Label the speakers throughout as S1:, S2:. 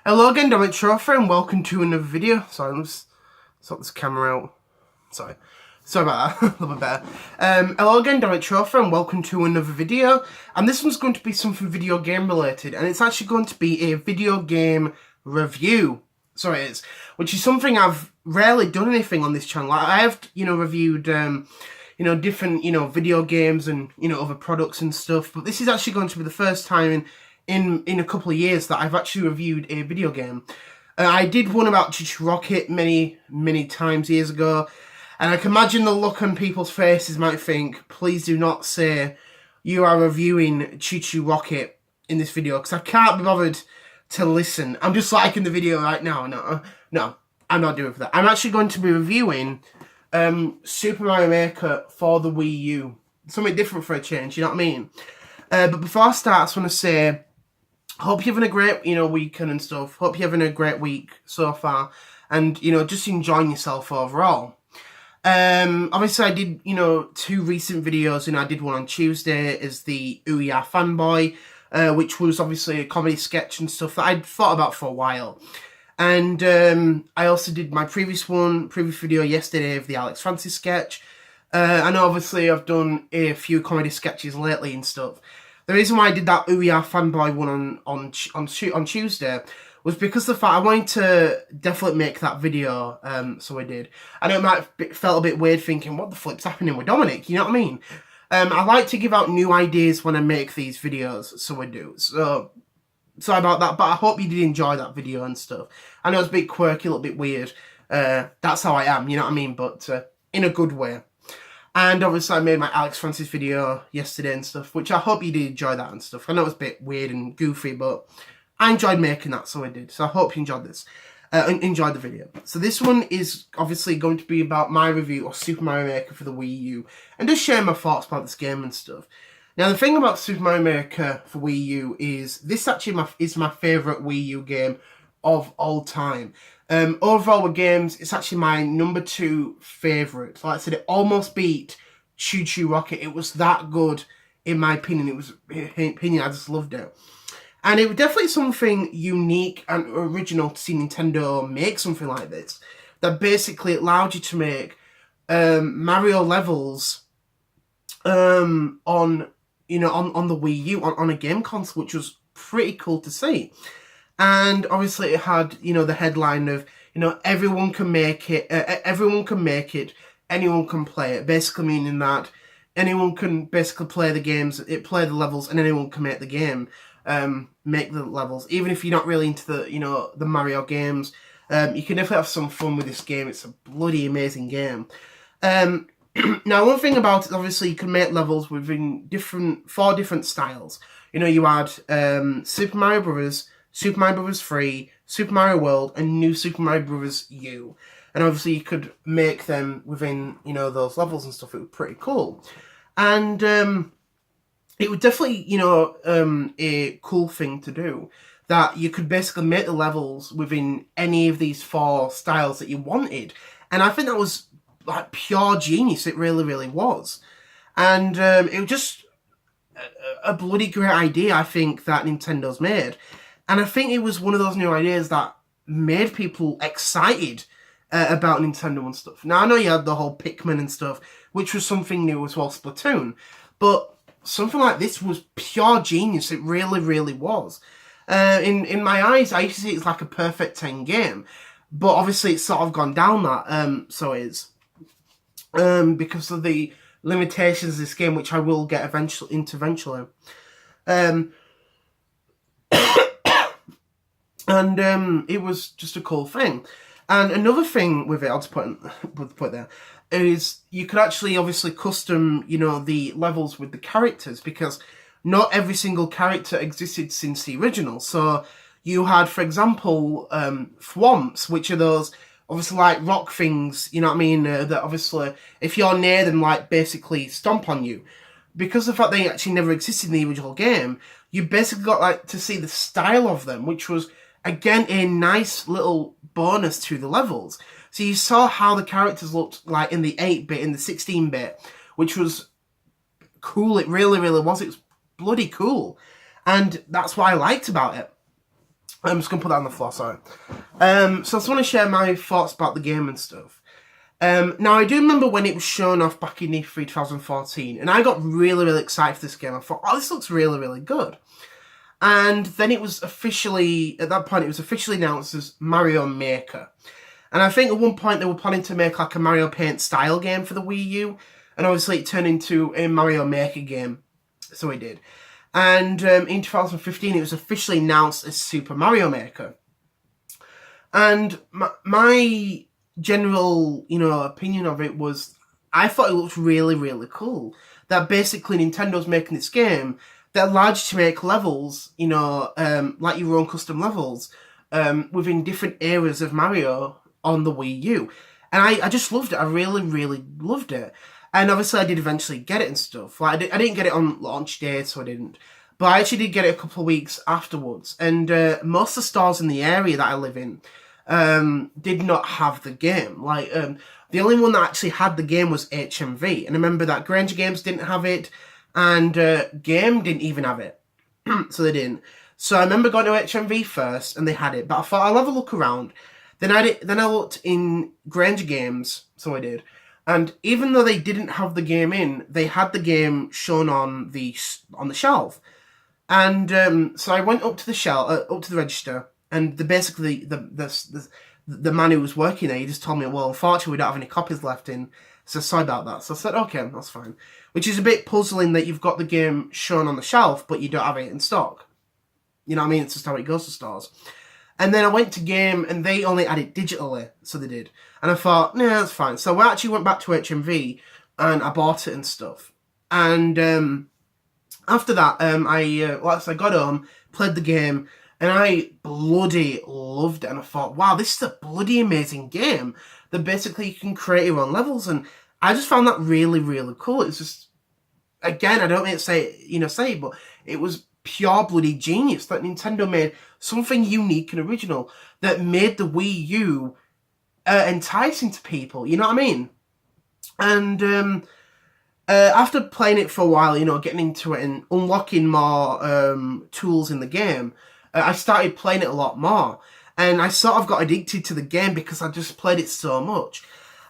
S1: Hello again, Dominic Trophy, and welcome to another video. Sorry, let's sort this camera out. Sorry about that, a little bit better. Hello again, Dominic Trophy, and welcome to another video. And this one's going to be something video game related, and it's actually going to be a video game review. So it is, which is something I've rarely done anything on this channel. I have, reviewed, different, video games and, other products and stuff. But this is actually going to be the first time in a couple of years that I've actually reviewed a video game. I did one about ChuChu Rocket many times years ago, and I can imagine the look on people's faces might think, please do not say you are reviewing ChuChu Rocket in this video, because I can't be bothered to listen. I'm just liking the video right now. No, I'm not doing that. I'm actually going to be reviewing Super Mario Maker for the Wii U. Something different for a change, you know what I mean? But before I start, I just want to say, hope you're having a great, weekend and stuff. Hope you're having a great week so far. And, just enjoying yourself overall. Obviously, I did, 2 recent videos. I did one on Tuesday as the Ouya fanboy, which was obviously a comedy sketch and stuff that I'd thought about for a while. And I also did my previous video yesterday of the Alex Francis sketch. And obviously, I've done a few comedy sketches lately and stuff. The reason why I did that Ouya fanboy one on Tuesday was because of the fact I wanted to definitely make that video, so I did. I know it might have felt a bit weird thinking, what the flip's happening with Dominic, you know what I mean? I like to give out new ideas when I make these videos, so I do. So, sorry about that, but I hope you did enjoy that video and stuff. I know it's a bit quirky, a little bit weird. That's how I am, you know what I mean? But in a good way. And obviously I made my Alex Francis video yesterday and stuff, which I hope you did enjoy that and stuff. I know it's a bit weird and goofy, but I enjoyed making that, so I did. So I hope you enjoyed this. Enjoyed the video. So this one is obviously going to be about my review of Super Mario Maker for the Wii U. And just share my thoughts about this game and stuff. Now the thing about Super Mario Maker for Wii U is this actually is my favourite Wii U game of all time. Overall with games, it's actually my number 2 favourite. Like I said, it almost beat ChuChu Rocket. It was that good, in my opinion. I just loved it. And it was definitely something unique and original to see Nintendo make something like this. That basically allowed you to make Mario levels on the Wii U, on a game console, which was pretty cool to see. And obviously it had, the headline of, everyone can make it, anyone can play it. Basically meaning that anyone can basically play the games, play the levels, and anyone can make the game, make the levels. Even if you're not really into the, the Mario games, you can definitely have some fun with this game. It's a bloody amazing game. Now, one thing about it, obviously, you can make levels within 4 different styles. You had Super Mario Bros., Super Mario Bros. 3, Super Mario World, and New Super Mario Bros. U. And obviously you could make them within, those levels and stuff. It was pretty cool. And it was definitely, a cool thing to do. That you could basically make the levels within any of these 4 styles that you wanted. And I think that was, like, pure genius. It really, really was. And it was just a bloody great idea, I think, that Nintendo's made. And I think it was one of those new ideas that made people excited about Nintendo and stuff. Now, I know you had the whole Pikmin and stuff, which was something new as well, Splatoon. But something like this was pure genius. It really, really was. In my eyes, I used to see it as like a perfect 10 game. But obviously, it's sort of gone down that, so it is. Because of the limitations of this game, which I will get eventually. And it was just a cool thing. And another thing with it, I'll just put there, is you could actually obviously custom, the levels with the characters, because not every single character existed since the original. So you had, for example, thwomps, which are those, obviously, like, rock things, you know what I mean, that obviously, if you're near them, like, basically stomp on you. Because of the fact they actually never existed in the original game, you basically got, like, to see the style of them, which was, again, a nice little bonus to the levels. So you saw how the characters looked like in the 8-bit, in the 16-bit, which was cool. It really, really was. It was bloody cool. And that's what I liked about it. I'm just going to put that on the floor, sorry. So I just want to share my thoughts about the game and stuff. Now, I do remember when it was shown off back in E3 2014, and I got really, really excited for this game. I thought, oh, this looks really, really good. And then it was officially, at that point, it was officially announced as Mario Maker. And I think at one point they were planning to make like a Mario Paint style game for the Wii U, and obviously it turned into a Mario Maker game, so it did. And in 2015 it was officially announced as Super Mario Maker. And my general, opinion of it was, I thought it looked really, really cool. That basically Nintendo's making this game that allowed you to make levels, like your own custom levels, within different areas of Mario on the Wii U. And I just loved it. I really, really loved it. And obviously I did eventually get it and stuff. Like I didn't get it on launch day, so I didn't. But I actually did get it a couple of weeks afterwards. And most of the stores in the area that I live in did not have the game. Like, the only one that actually had the game was HMV. And I remember that Granger Games didn't have it, and Game didn't even have it. So they didn't. So I remember going to HMV first, and they had it. But I thought, I'll have a look around. Then I looked in Granger Games, so I did. And even though they didn't have the game in, they had the game shown on the shelf. And so I went up to the shelf, up to the register, and the man who was working there, he just told me, well, unfortunately, we don't have any copies left in, so sorry about that. So I said, okay, that's fine. Which is a bit puzzling that you've got the game shown on the shelf, but you don't have it in stock. You know what I mean? It's just how it goes to stores. And then I went to Game, and they only had it digitally, so they did. And I thought, nah, that's fine. So I actually went back to HMV, and I bought it and stuff. And after that, I got home, played the game, and I bloody loved it. And I thought, wow, this is a bloody amazing game that basically you can create your own levels. And I just found that really, really cool. It's just, again, I don't mean to say, but it was pure bloody genius that Nintendo made something unique and original that made the Wii U enticing to people. You know what I mean? And after playing it for a while, getting into it and unlocking more tools in the game, I started playing it a lot more. And I sort of got addicted to the game because I just played it so much.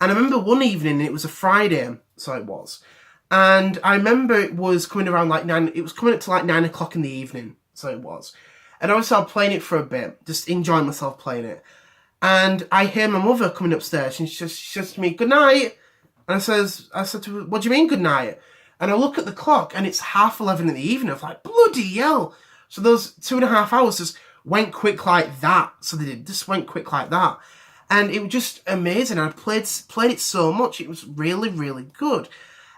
S1: And I remember one evening, it was a Friday, so it was. And I remember it was coming around like 9, it was coming up to like 9 o'clock in the evening, so it was. And I was playing it for a bit, just enjoying myself playing it. And I hear my mother coming upstairs, and she says to me, "Good night." And I said to her, "What do you mean, good night?" And I look at the clock, and it's 11:30 in the evening. I was like, bloody hell. So those 2.5 hours just went quick like that. So they just went quick like that. And it was just amazing. I played it so much. It was really, really good.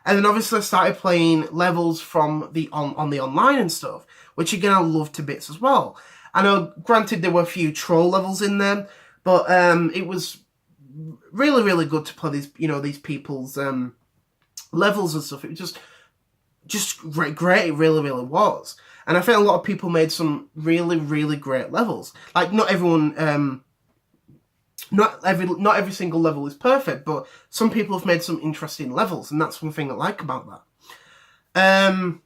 S1: And then obviously I started playing levels from on the online and stuff, which again I loved to bits as well. I know, granted, there were a few troll levels in there, but it was really, really good to play these people's levels and stuff. It was just great. It really, really was. And I think a lot of people made some really, really great levels. Like, not everyone, not every single level is perfect, but some people have made some interesting levels, and that's one thing I like about that.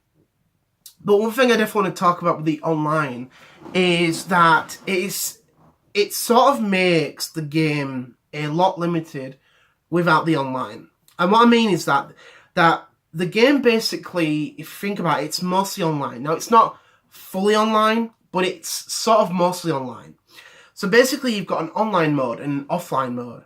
S1: But one thing I definitely want to talk about with the online is that it sort of makes the game a lot limited without the online. And what I mean is that the game basically, if you think about it, it's mostly online. Now, it's not fully online, but it's sort of mostly online. So basically, you've got an online mode and an offline mode.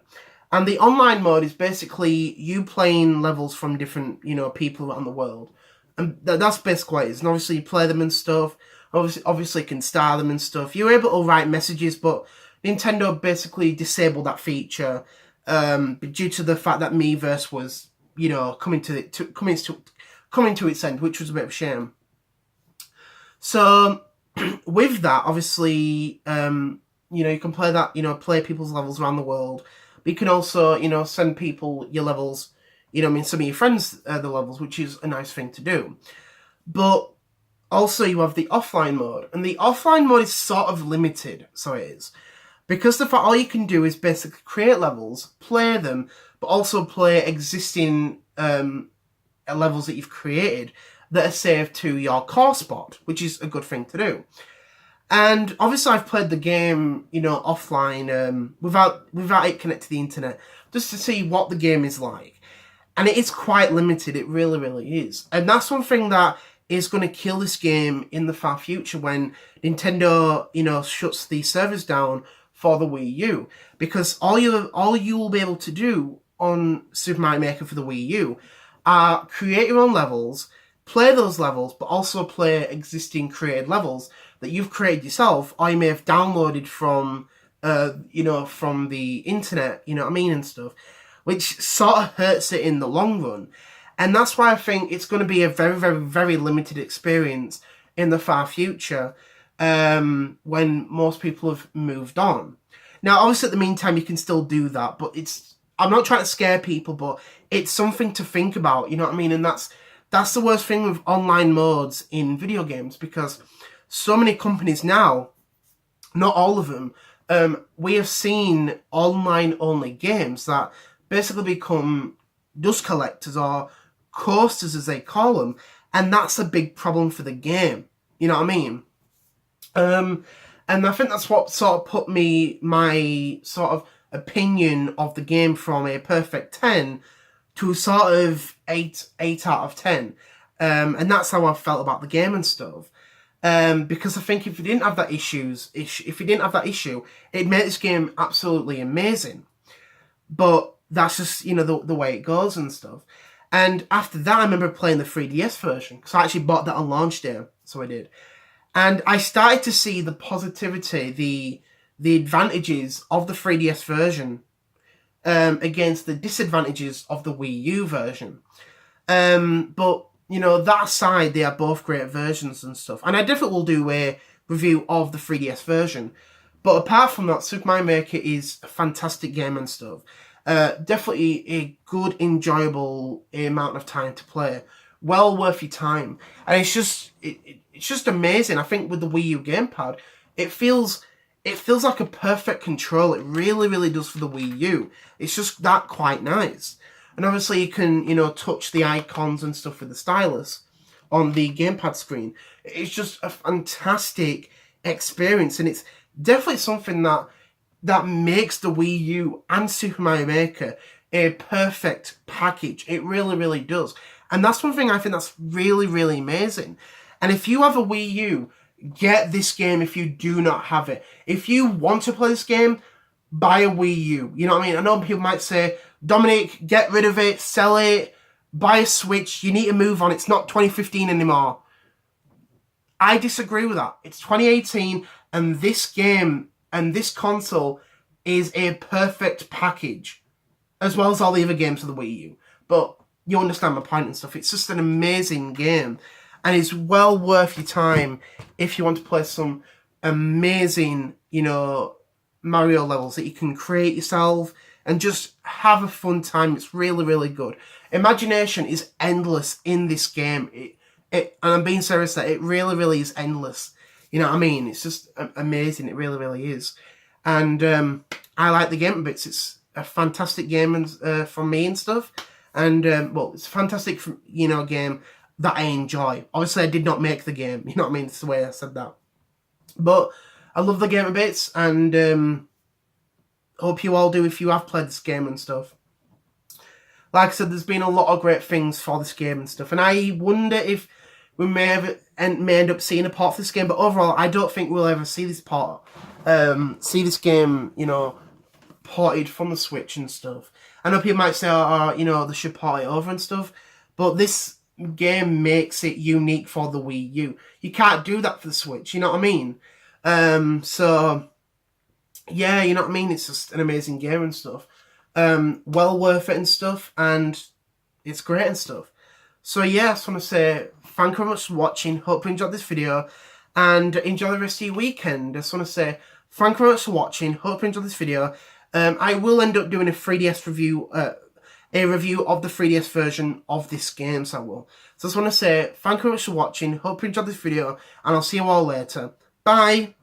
S1: And the online mode is basically you playing levels from different, people around the world. And that's basically what it is. And obviously, you play them and stuff. Obviously, you can star them and stuff. You're able to write messages, but Nintendo basically disabled that feature due to the fact that Miiverse was, coming to its end, which was a bit of a shame. So with that, obviously, you can play that, play people's levels around the world. But you can also, send people your levels, some of your friends the levels, which is a nice thing to do. But also you have the offline mode, and the offline mode is sort of limited, so it is. Because the fact all you can do is basically create levels, play them, but also play existing levels that you've created that are saved to your core spot, which is a good thing to do. And obviously I've played the game, you know, offline, without it connected to the internet, just to see what the game is like. And it is quite limited, it really, really is. And that's one thing that is going to kill this game in the far future when Nintendo, you know, shuts the servers down for the Wii U. Because all you will be able to do on Super Mario Maker for the Wii U are create your own levels, play those levels, but also play existing created levels that you've created yourself, or you may have downloaded from, you know, from the internet, you know what I mean, and stuff, which sort of hurts it in the long run. And that's why I think it's going to be a very, very, very limited experience in the far future, when most people have moved on. Now, obviously, at the meantime, you can still do that, but I'm not trying to scare people, but it's something to think about, you know what I mean? And that's the worst thing with online modes in video games, because so many companies now, not all of them, we have seen online-only games that basically become dust collectors or coasters, as they call them, and that's a big problem for the game. You know what I mean? And I think that's what sort of put my sort of opinion of the game from a perfect 10 to sort of 8 out of 10. And that's how I felt about the game and stuff. Because I think if you didn't have that issue, it'd make this game absolutely amazing. But that's just, you know, the way it goes and stuff. And after that, I remember playing the 3DS version, because I actually bought that on launch day, so I did. And I started to see the positivity, the advantages of the 3DS version against the disadvantages of the Wii U version. But, you know, that aside, they are both great versions and stuff. And I definitely will do a review of the 3DS version. But apart from that, Super Mario Maker is a fantastic game and stuff. Definitely a good, enjoyable amount of time to play. Well worth your time. And it's just amazing. I think with the Wii U gamepad, it feels like a perfect control. It really, really does for the Wii U. It's just that quite nice. And obviously you can, you know, touch the icons and stuff with the stylus on the gamepad screen. It's just a fantastic experience, and it's definitely something that makes the Wii U and Super Mario Maker a perfect package. It really, really does. And that's one thing I think that's really, really amazing. And if you have a Wii U, get this game if you do not have it. If you want to play this game, buy a Wii U. You know what I mean? I know people might say, Dominic, get rid of it, sell it, buy a Switch, you need to move on. It's not 2015 anymore. I disagree with that. It's 2018, and this game and this console is a perfect package, as well as all the other games of the Wii U. But you understand my point and stuff. It's just an amazing game, and it's well worth your time if you want to play some amazing, you know, Mario levels that you can create yourself and just have a fun time. It's really, really good. Imagination is endless in this game. And I'm being serious, that it really, really is endless. You know what I mean? It's just amazing. It really, really is. And I like the game bits. It's a fantastic game and from me and stuff. And, well, it's a fantastic, you know, game that I enjoy. Obviously, I did not make the game. You know what I mean? It's the way I said that. But I love the game a bit, and hope you all do if you have played this game and stuff. Like I said, there's been a lot of great things for this game and stuff. And I wonder if we may end up seeing a port for this game. But overall, I don't think we'll ever see this game, you know, ported from the Switch and stuff. I know people might say, oh, you know, they should port it over and stuff. But this game makes it unique for the Wii U. You can't do that for the Switch, you know what I mean? So, yeah, you know what I mean? It's just an amazing game and stuff. Well worth it and stuff, and it's great and stuff. So, yeah, I just want to say thank you very much for watching. Hope you enjoyed this video, and enjoy the rest of your weekend. I just want to say thank you very much for watching. Hope you enjoyed this video. I will end up doing a 3DS review, a review of the 3DS version of this game, so I will. So I just want to say thank you very much for watching. Hope you enjoyed this video, and I'll see you all later. Bye!